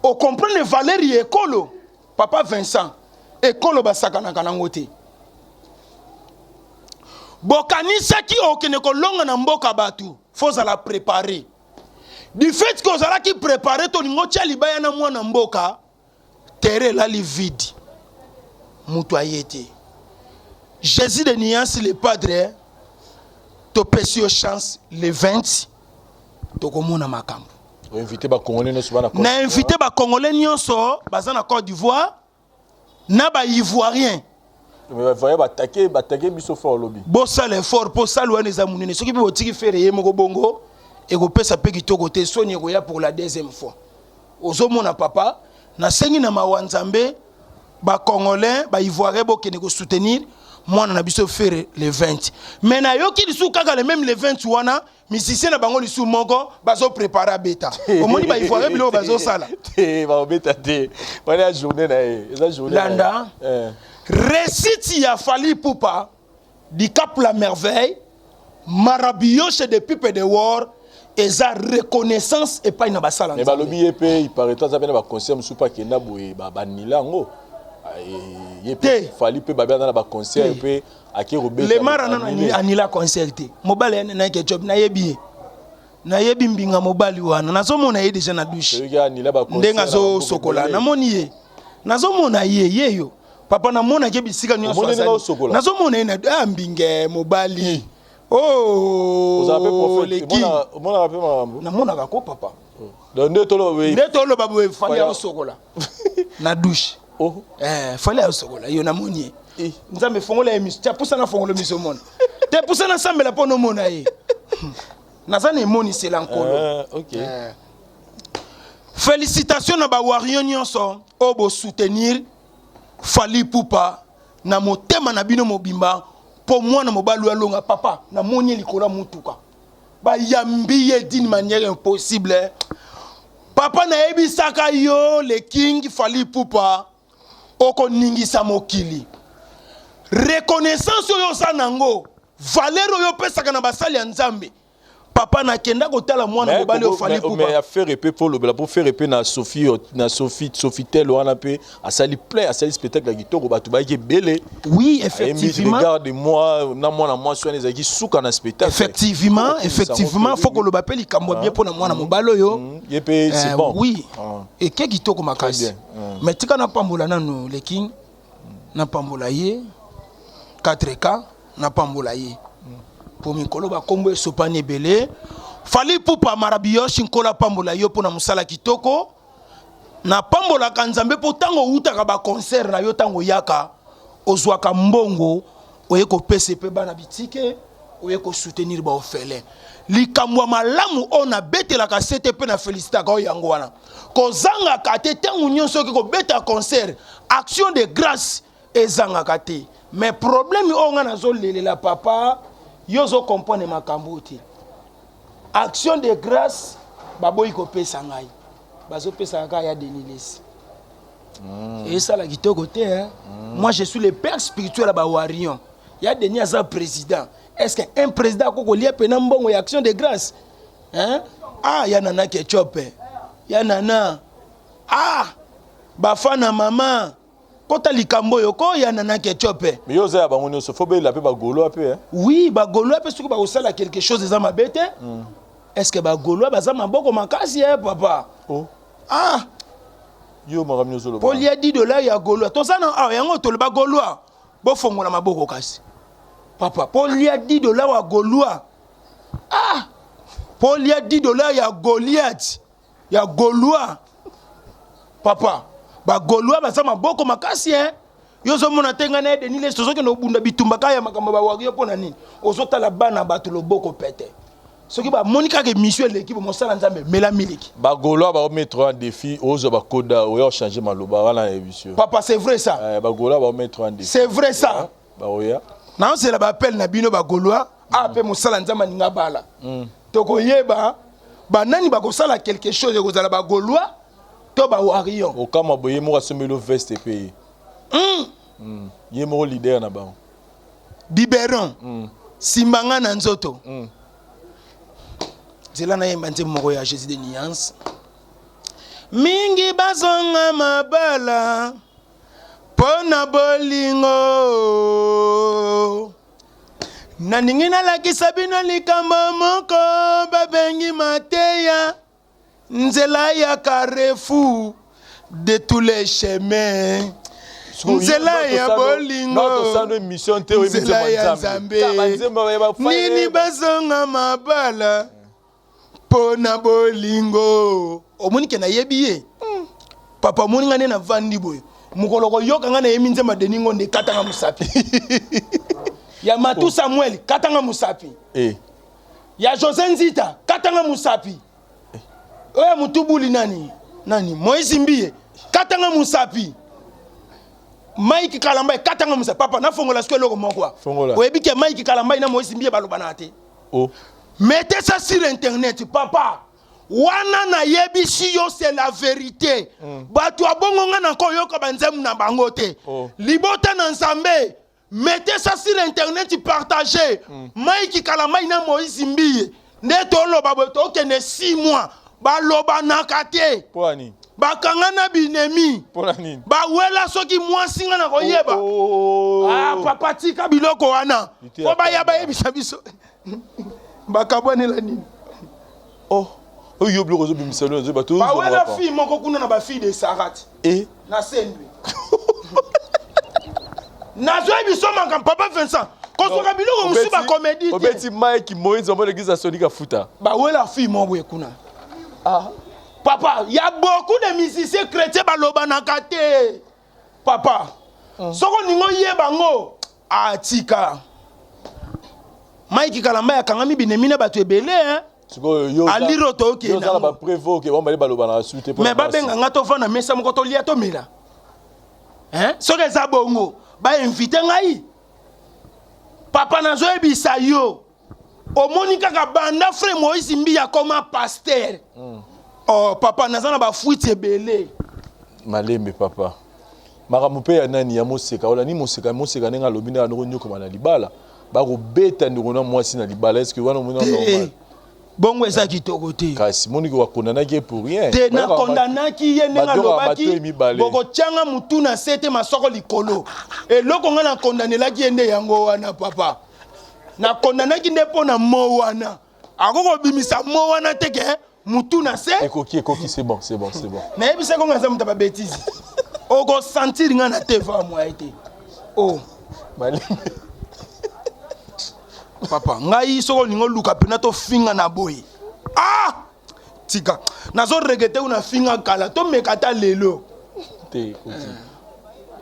o comprendre Valérie ekolo papa Vincent ekolo basakanaka nango te bokanisaki okende kolonga na mboka batu faut la préparer du fait que ozalaki préparer tolingo tia libaya na mwana mboka terre lali vide mutu ayete Jésus de Niance le padre to pesio chance le 20 to komona makambo o invité ba congolais no subana ko na invité ba congolais nyonso baza na Côte d'Ivoire na ba ivoirien mais voyez attaquer biso fort lobby bo sale fort po sale wana za munene soki bi botiki fere ye moko bongo e ko pesa pe kitoko te soni ko ya pour la deuxième fois ozomona papa na sengi na mawanzambe ba congolais ba ivoirien bo kene ko soutenir moi na biso faire le 20 mais na yoki lisu kaka le même le 20 wana musicien na bango lisu moko bazo préparer beta omoni ba ivoire bilo bazo sala ba beta te wana journée na eza journée landa récite ya Fally Ipupa di Cap la Merveille marabioche de pipe de war eza reconnaissance et pas na basala mais balobi epé il paraît toi ça bena ba concert musupa kenda boye ba nilango yepé Fally pe ba bena ba concert epé aki robeta le marana anila concert mobile na ke job na yebi mbinga mobali wana nazomona ye déjà na douche ndenga zo sokola namoni ye nazomona ye yo papa namona ke bisika nyonso nazomona ye na mbinga mobali oh vous avez prophète mona rappel mambo namona ka ko papa donc ndetolo babu Fally ya sokola na douche Fally ya sokola yo namoni ye nzambe fongola emission tia pousa na fongola emission mona te pousa na sambela po no mona ye nazane moni c'est l'encolo OK félicitations na ba warion nyonso obo soutenir Fally Ipupa na motema na bino mobimba pour moi na mobali alonga papa na moni likola mutuka ba yambiye d'une manière impossible papa na ebisaka yo le king Fally Ipupa oko ningisa mokili reconnaissance yo sanango valeur yo pesaka na basali ya nzambe papa na kenda kotala mwana mobali o Fally Ipupa mais a faire épée pour faire épée na Sophie tel wana pe a sali plein a sali spectacle la kitoko batu ba ki belé oui effectivement regarde-moi na moi soane za ki suka na spectacle effectivement faut que le bapel il kambo bien pour na mwana mobali yo yepé c'est bon oui et ke kitoko makasi mais tika na pambola nanu le king na pambola ye 4K na pambola ye pour mikolo ba kombo esopani belé Fally Ipupa marabioche nkola pambola yo pona musala kitoko na pambola kanzambe po tango utaka ba concert na yo tango yaka ozwaka mbongo oye ko PCP bana bitike oye ko soutenir ba orphelin likamwa malamu ona betela ka CTP na félicita ka yango wana ko zanga ka te tango nyonso ko beta concert action de grâce ezanga ka te mais problème onga na zo lelela papa yozo comprendre makambo te action de grâce baboyi ko pesa ngai bazo pesa ngai ya Denilesi et ça la kitoko te hein moi je suis le père spirituel ba warion ya Denis asa président est-ce qu'un président ko lia pena mbongo ya action de grâce hein ya nana ketchup ya nana bafana mama kota likambo yoko ya nana ketchup mais yo za ya bango nyonso faut be la pe ba golo ape hein oui ba golo ape soki ba osala quelque chose eza mabete est-ce que ba golo baza maboko makasi papa yo maram nyonso lo Paul ya $10 ya golo to sana yango to le ba golo bo fongola maboko kasi papa Paul ya $10 wa golo Paul ya $10 ya Goliath ya Goloa papa ba Goloa baza maboko makasi yozo mona tenga na Denilesi tozoke no bunda bitumba kaya makambo ba wario pona nini ozotala bana bato loboko pete soki ba monika ke mission l'équipe mosala nzambe mela miliki ba Goloa ba mettre en défi ozo ba koda oyo changer maloba wana émission papa c'est vrai ça ba Goloa ba mettre en défi c'est vrai ça ba oya na on se la appel na bino ba Goloa pe mosala nzambe ninga bala toko yeba ba nani ba kosala quelque chose ekozala ba Goloa to ba warion okama boye mo asomelo veste pe yemo leader na ba biberon simbanga na nzoto zela na yemba nzembo moko ya Jésus de nuance mingi bazonga mabala pona bolingo na ningi nalakisa bino likambo moko babengi mateya nzela ya Carrefour de tous les chemins nzela ya bolingo nzela ya Nzambe nini bazonga mabala pona bolingo omoni ke na yebi ye papa omoni ngane na vandi boye mukoloko yoka ngana yemi nzema deningo nde katanga musapi ya Matu Samuel katanga musapi ya José Nzita katanga musapi oya mutubuli nani Moïse Mbiye katanga musapi Mike Kalamba katanga musa papa na fongola ce que le comment quoi. Oyebi ke Mike Kalamba ina Moïse Mbie balobana te. Oh. Mettez ça sur internet papa. Wana na yebisi yo c'est la vérité. Bato abongo nga na koyoka banzemu na bango te. Libota na nzambe. Mettez ça sur internet partagez. Mike Kalamba ina Moïse Mbie. Neto loba boto kene 6 mois. Baloba nakate. Poani. Bakangana binemi. Poani. Ba wela soki mwansinga na koyeba. Ah papa tika biloko wana. Ko ba yaba yebisa biso. Bakabone la nini. Oh. Oh yo bloco zo bimisalo zo bato. Ba wela fille moko kuna na ba fille de Sarat. Eh na sendwe. Nazo biso manga papa Vincent. Kosoka biloko musu ba comédie. Obeti Mike Moïse on va l'église Sonika Futa. Ba wela fille moko kuna. Ah. Papa, il y a beaucoup de musiciens chrétiens baloba nakate. Papa. Soko ningo yebango atika. Mike Kalamba ya kangami binemina batu ebele hein. Yo. Aliro to ke na. Yo ba prévo ke bon baloba na suite pour. Mais ba benga ngato fana mesa moko to lia to mela. Hein? Soko za bongo ba inviter ngai. Papa nazo ebisa yo. Omonika ka banda frère Moïse Mbia comme pasteur. Oh papa nazana ba fuite belé. Malembe papa. Maramupe ya nani ya moseka ola ni moseka nenga lobina na nyoko na libala. Ba ko beta ndiko na mwasi na libala est-ce que wana mona normal. Bongo eza kitoko te. Kasi moniki wa kondana ki pour rien. Te na kondana ki ye nenga lobaki. Boko tianga mutu na sete masoko likolo. E loko nga na kondanela ki ende yango wana papa. Na kondana ki ndepo na mo wana. Akoko bimisa mo wana teke mutu na se. Ekoki c'est bon. Na yebisa ko ngaza muta ba bêtise. Oko sentir nga na te va moi été. Oh. Malembe. Papa, ngai soko ningo luka pena to finga na boy. Ah! Tika. Nazo regete una finga kala to mekata lelo. Te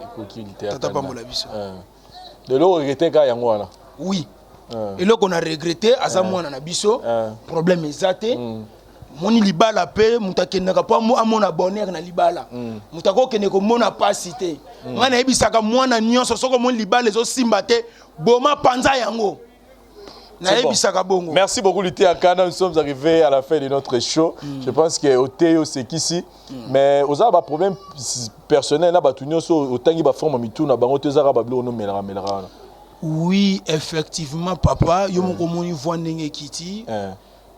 ekoki te. Tata pambola biso. De lo regete ka yango wana. Oui. Et là qu'on a regretté aza mwana na biso. Problème ezate. Moni libala pe mutakenda ka pa mo amona bonheur na libala. Mutako kene ko mona pasité. Ngana ebisaka mwana nyonso soko moni libala ezo simba te boma panza yango. Bon. Merci beaucoup Luté Akana, nous sommes arrivés à la fin de notre show. Je pense que au Théo c'est qu'ici mais aux a ba problème personnel là ba tunyo so otangi ba forme mitu na bango tezara ba blo no melera. Oui, effectivement papa, yo moko moni voix ndenge kiti.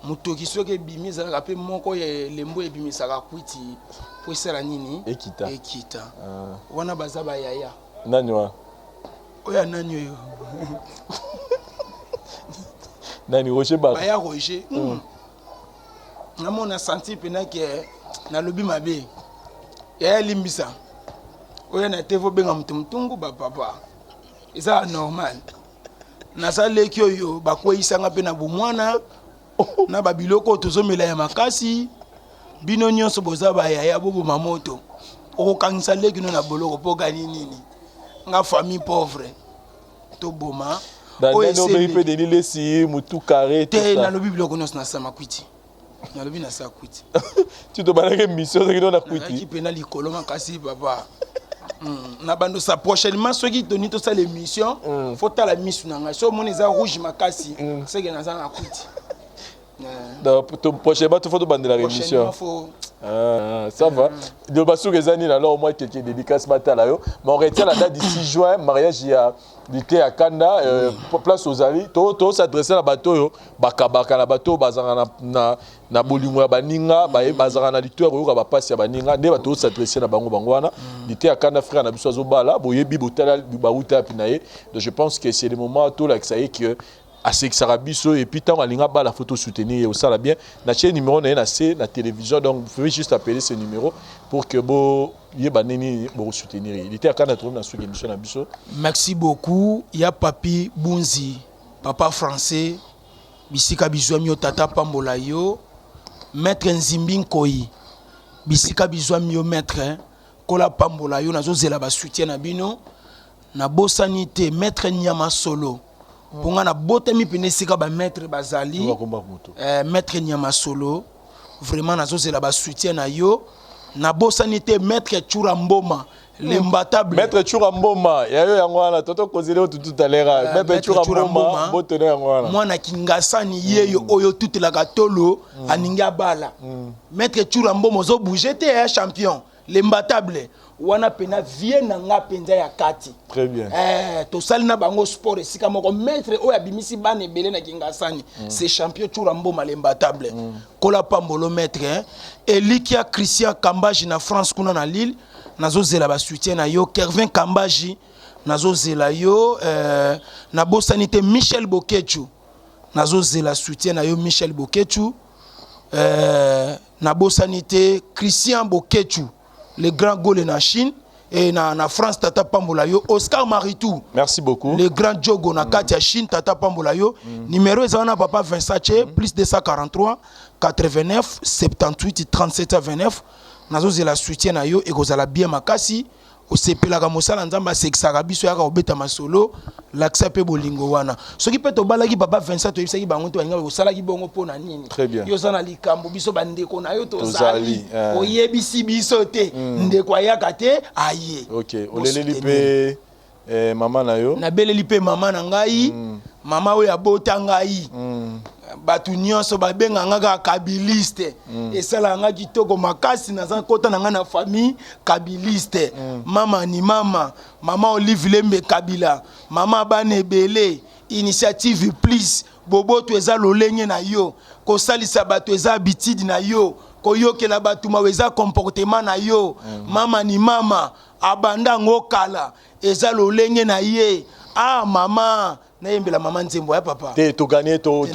Mutoki soke bimi za ka pe moko ye lembo e bimi saka kwiti po sera nini? Ekita. Wana bazaba yaya. Nani wa? Oya nani yo? Nani Roger Ba. Baya Roger. Namona senti pena ke na lobi mabe. Ya limbisa. Oya na tevo benga mtumtungu ba papa. Eza normal. Na sale kyo yo bakweisa nga pena bumwana na babiloko tozomela ya makasi. Bino nyonso boza ba ya bobo mamoto. Okangisa lekino na boloko po gani nini. Nga famille pauvre. To boma. Dans le pays de l'île si mutu carré tout ça. Dans le bible qu'on a sama kwiti. Dans le bible na sa kwiti. Tu te balades mission qui donne kwiti. Qui pena likolo makasi papa. Na bando sa prochainement ceux qui donnent tout ça l'émission, faut ta la mission na so mon eza rouge makasi, c'est que na za na kwiti. Donc prochainement tu faut te bande la émission. Ça va. De basso rezani là au moins quelques dédicaces matin là yo, mais on retient la date du 6 juin, mariage il y a Luté Akanda place aux amis to s'adresser à bateau yo bakabaka na bateau bazanga na bolingo ya baninga bazanga na litoire yo ba passe ya baninga nde bateau s'adresser na bango wana Luté Akanda frère na biso azobala boyebi botala baruta pinaye. Donc je pense que c'est le moment tout là que ça y est que à ce que ça rabisso et puis tant alinga ba la photo soutenir ça la bien na chaîne numéro na la télévision donc vous pouvez juste appeler ce numéro pour que bo yeba neni bo soutenir il était à Canada trouve dans ce émission na biso. Merci beaucoup ya papi Bunzi papa français bisika bizwami yo tata pambola yo maître Nzimbi Nkoi bisika bizwami yo maître kola pambola yo nazo zela ba soutien na bino na bosanité maître Nyama Solo. Pour nga na botemi pene sika ba maître bazali maître Nyama Solo vraiment nazo zela ba soutien na yo na bosanité maître Chura Mboma l'imbattable. Maître Churamboma, il y a eu un toto causé tout à l'heure. Maître Churamboma, botonné en moi na kingasani yeyo oyo toute la gatolo aninga bala. Maître Churamboma zo bouger te champion, l'imbattable. Wana pena vie na nga penza ya kati. Très bien. To salina bango sport esika moko maître oyo abimisi bane belé na kingasani. C'est champion Churamboma l'imbattable. Kola pambolo maître Elikia Christian Kambaji na France kuna na Lille. Nazo zela ba soutien na yo Kervin Kambaji nazo zela yo na bosanité Michel Bokechu nazo zela soutien na yo Michel Bokechu na bosanité Christian Bokechu le grand goal na Chine et na France tata pambola yo Oscar Maritou. Merci beaucoup. Le grand jogo na Katia Chine tata pambola yo numéro ezana papa Vincent plus 243 89 78 37 29 nazo zela soutien na yo ekozala bien makasi osepelaka mosala nzamba sekisaka biso yaka obeta masolo laksa pe bolingo wana soki pe tobalaki papa Vincent toyebisaki bango to balinga osalaki bongo mpo na nini yo zana likambo biso bandeko na yo tozali oyebisi biso te ndeko ayaka te aye. Ok, oleleli pe mama na yo nabeleli pe mama na ngai mama oyo abota ngai batu nyonso babenga nga kabiliste esala nga kitoko makasi naza kota na nga na famille kabiliste mama ni mama Olive Lembe Kabila mama bane ebele initiative please boboto eza lolenge na yo kosalisa bato eza habitude na yo koyokela bato mawe eza comportement na yo mama ni mama abanda ngokala eza lolenge na ye mama nayembela mama nzembo ya papa to gagner to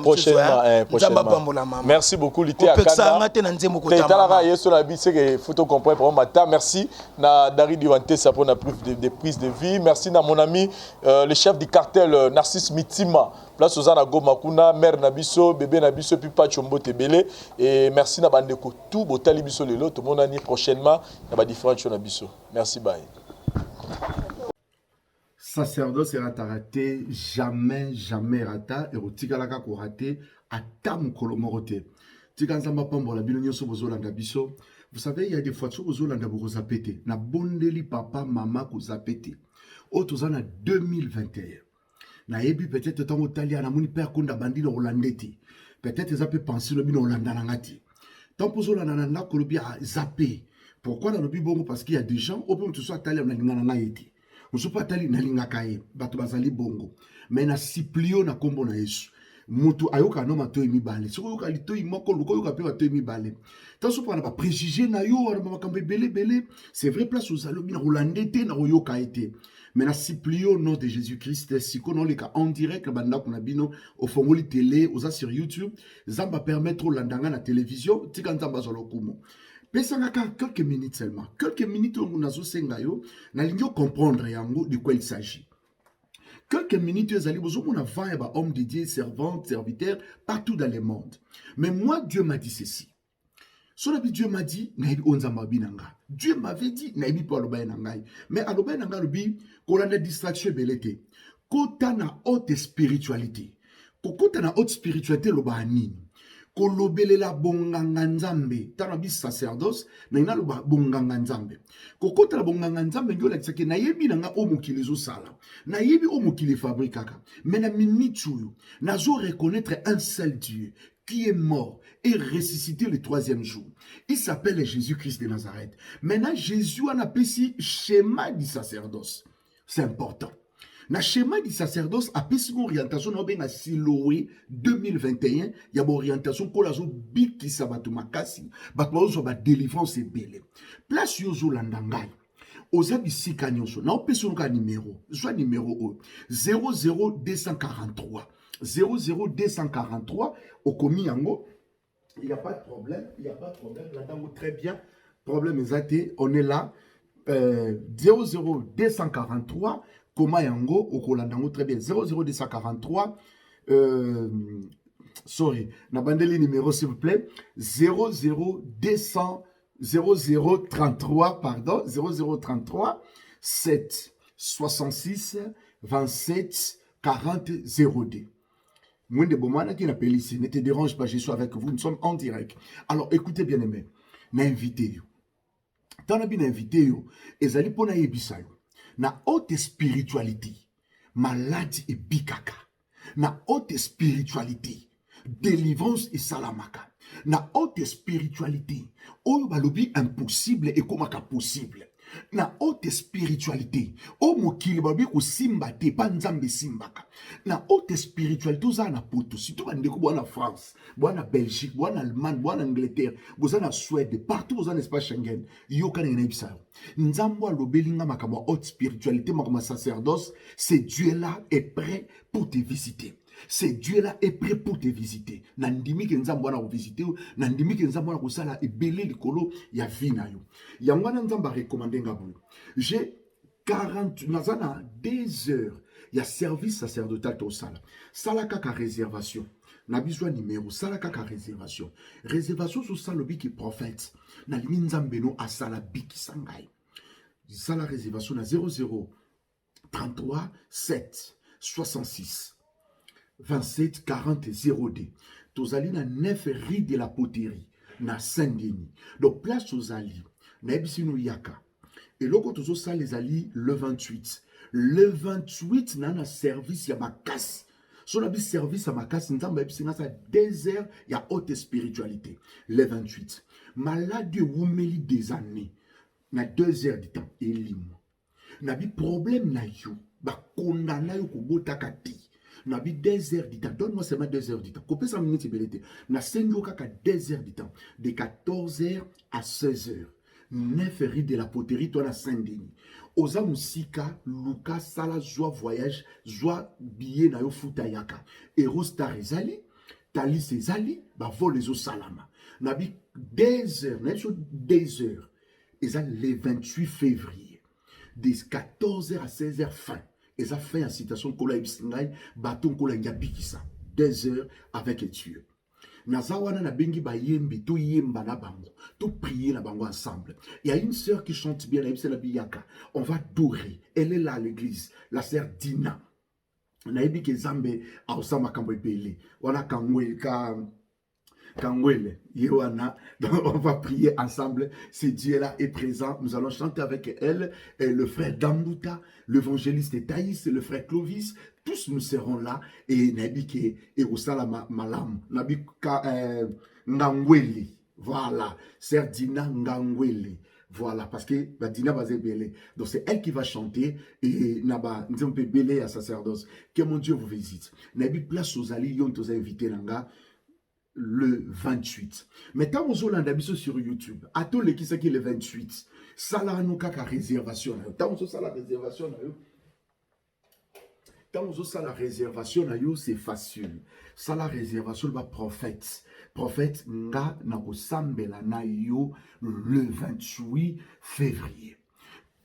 prochainement. Merci beaucoup Lité Akanda. Tetalaka yeso la bi c'est photo comprendre pour matin. Merci na Dari Divante ça pour la prise de vie. Merci na mon ami le chef du cartel Narcisse Mitima. Place aux Goma Kuna, mère Nabiso, bébé Nabiso, puis pas Chombo Tebele. Et merci na bandeko tout botali biso lelo tout mon année prochainement na ba différentes choses Nabiso. Merci bye. Sacerdoce sera raté, jamais rata, et au tigalaka ko raté, à tam kolomorote. Tiganzamba pambola bilonyo so bozolanda biso. Vous savez, il y a des fois so bozolanda boko zapete. Na bondeli papa, maman ko zapete. Otozana 2021. Na yebi peut-être tango talia na moni père konda bandino holandeti. Peut-être ça peut penser le bino holanda nangati. Tant pozolanda na kolobi a zappé. Pourquoi dans le bibongo? Parce qu'il y a des gens, au point où tu sois talia na ngana eti. Musupa tali na lingakaye bato bazali bongo mais na siplio na kombo na Yesu mutu ayoka no matoyi mibale soko yoka litoyi moko luko yoka pe batoyi mibale tanso pa na ba préjugé na yo na makambe belé c'est vrai place aux alobi na holandete na yoka été mais na siplio nom de Jésus-Christ siko non leka en direct banda kuna bino au fongoli télé oza sur YouTube zamba permettre landanga na télévision tika nzamba zolokumo. Pesangaka quelques minutes seulement. Quelques minutes où nous avons comprendre de quoi il s'agit. Quelques minutes, nous avons hommes de Dieu, servantes, serviteurs, partout dans le monde. Mais moi, Dieu m'a dit ceci. Dieu m'a dit, Dieu m'avait dit, mais à qu'on a des distractions belete. Kota na haute spiritualité. Kota na haute spiritualité, kolobelela bonganga nzambe tana bi sacerdoce na ina loba bonganga nzambe kokota la bonganga nzambe ngio la tsake na yebi na nga o mokili zo sala na yebi o mokili fabrikaka mais na minichu na zo reconnaître un seul Dieu qui est mort et ressuscité le troisième jour. Il s'appelle Jésus-Christ de Nazareth. Maintenant Jésus a appelé schéma du sacerdoce. C'est important. Na schéma du sacerdoce a pris une orientation na Siloé 2021, il y a une orientation ko lazo biki sabatu makasi, batwa zo ba délivrance belé. Place yozo landangai. Oza bisika nyonso na opeso ka numéro, soit numéro 00243. 00243 au komi yango, il y a pas de problème, là-dedans très bien. Problème exacté, on est là 00243 Koma yango okolandango très bien 00243 sorry na bandeli numéro s'il vous plaît 0033 pardon 0033 7 66 27 40 02. Mwende Bomana qui n'appelle ici, ne te dérange pas, je suis avec vous, nous sommes en direct. Alors écoutez bien aimé, n'a invité Tant na bien invité yo, ezali pona yebisa yo. Na haute spiritualité, maladie et bikaka. Na haute spiritualité, délivrance et salamaka. Na haute spiritualité, oyo balobi impossible et komaka possible. Na haute spiritualité, o mokili balobi ko simba te pa nzambe simbaka. Na haute spiritualité oza na poto, surtout bandeko bwana France, bwana Belgique, bwana Allemagne, bwana Angleterre, bwana Suède, partout dans l'espace Schengen. Yo kana ngena nzambo alobelinga makambo haute spiritualité makambo sacerdoce, ce Dieu-là est prêt pour te visiter. Ce Dieu-là est prêt pour te visiter. Nandimi ke nzambo na visiter, nandimi ke nzambo na kosala ebele likolo ya vina yo. Yangwana nzamba recommandé ngabou. J'ai 40 nazana 2 heures. Il y a service sacerdotal au sala. Sala kaka réservation. Na besoin numéro sala kaka réservation. Réservation sur salobi qui prophète. Na limi nzambeno a sala biki sangai. Sala réservation na 00 33 7 66 27 40 0D. Tozali na 9 rue de la Poterie na Saint-Denis. Donc place Tozali na ebisinu yaka. Et loko tozo sala les ali le 28. Le 28 na service ya makasi. So na bi service ya makasi nzamba ebisinga sa 2 heures ya haute spiritualité. Le 28. Malade wumeli des années. Na 2 heures du temps elimo. Na bi problème na yo ba kondana yo kobota kati. Na bi 2 heures du temps. Donne-moi seulement 2 heures du temps. Coupez 5 minutes belete. Na sengo kaka 2 heures du temps. De 14 heures à 16 heures. 9 rue de la Poterie, toi na Saint-Denis. Oza musika, Luka, sala, joie voyage, joie billet na yo futa yaka. Eurostar ezali, Thalys ezali, ba vol les salama. Nabi 2 heures, na 2 heures. Ezali le 28 février. De 14 heures à 16 heures fin. Eza fait en citation kola ibisingay, baton kola ngabikisa. 2 heures avec Dieu. Nazawana na bengi ba yembi, to yemba na bango, to prier na bango ensemble. Il y a une sœur qui chante bien, la biyaka. On va adorer. Elle est là à l'église, la sœur Dina. Naibi ke zambe a osama kambo ebele. Wana Kangwele, Yewana, donc on va prier ensemble. Ce Dieu-là est présent. Nous allons chanter avec elle, et le frère Dambuta, l'évangéliste Thaïs, le frère Clovis. Tous nous serons là. Et Nabike et Osala Malam, Nabika Ngangwele. Voilà, Sœur Dina Ngangwele. Voilà, parce que Dina Bazebele. Donc c'est elle qui va chanter. Et Naba, nous peut belé à sacerdoce. Que mon Dieu vous visite. Nabi place aux alliés, yon tous invités Nanga. Le 28. Mais tant aux Hollandais sur YouTube, à tous les qui c'est qui le 28, ça là nous kaka réservation. Tant aux ça la réservation la réservation c'est facile. Ça la réservation va prophète. Prophète nga na kosambela na yo le 28 février.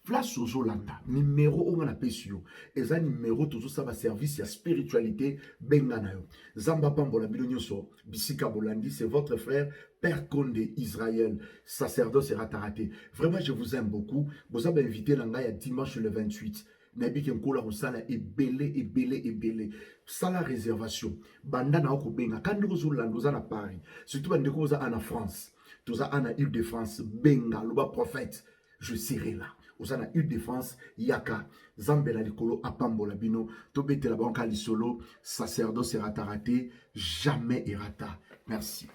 Place aux Hollandais, numéro on a pesio, et ça numéro tout ça va service ya spiritualité benganayo. Zamba Pambola Bilonyoso, Bisika Bolandi, c'est votre frère Père Condé Israël, sacerdoce et rataraté. Vraiment je vous aime beaucoup. Vous avez invité l'anga dimanche le 28. Nabi Kenkola Rosala et belé. Sala réservation. Banda na oko benga. Quand nous Hollandais à Paris, surtout bande ko en France, tous en Île-de-France, benga, loba prophète, je serai là. Aux ana Île-de-France, Yaka, Zambela Likolo, Apambola Bino, Tobete la banque à l'isolo, sacerdoce et rataraté, jamais errata. Merci.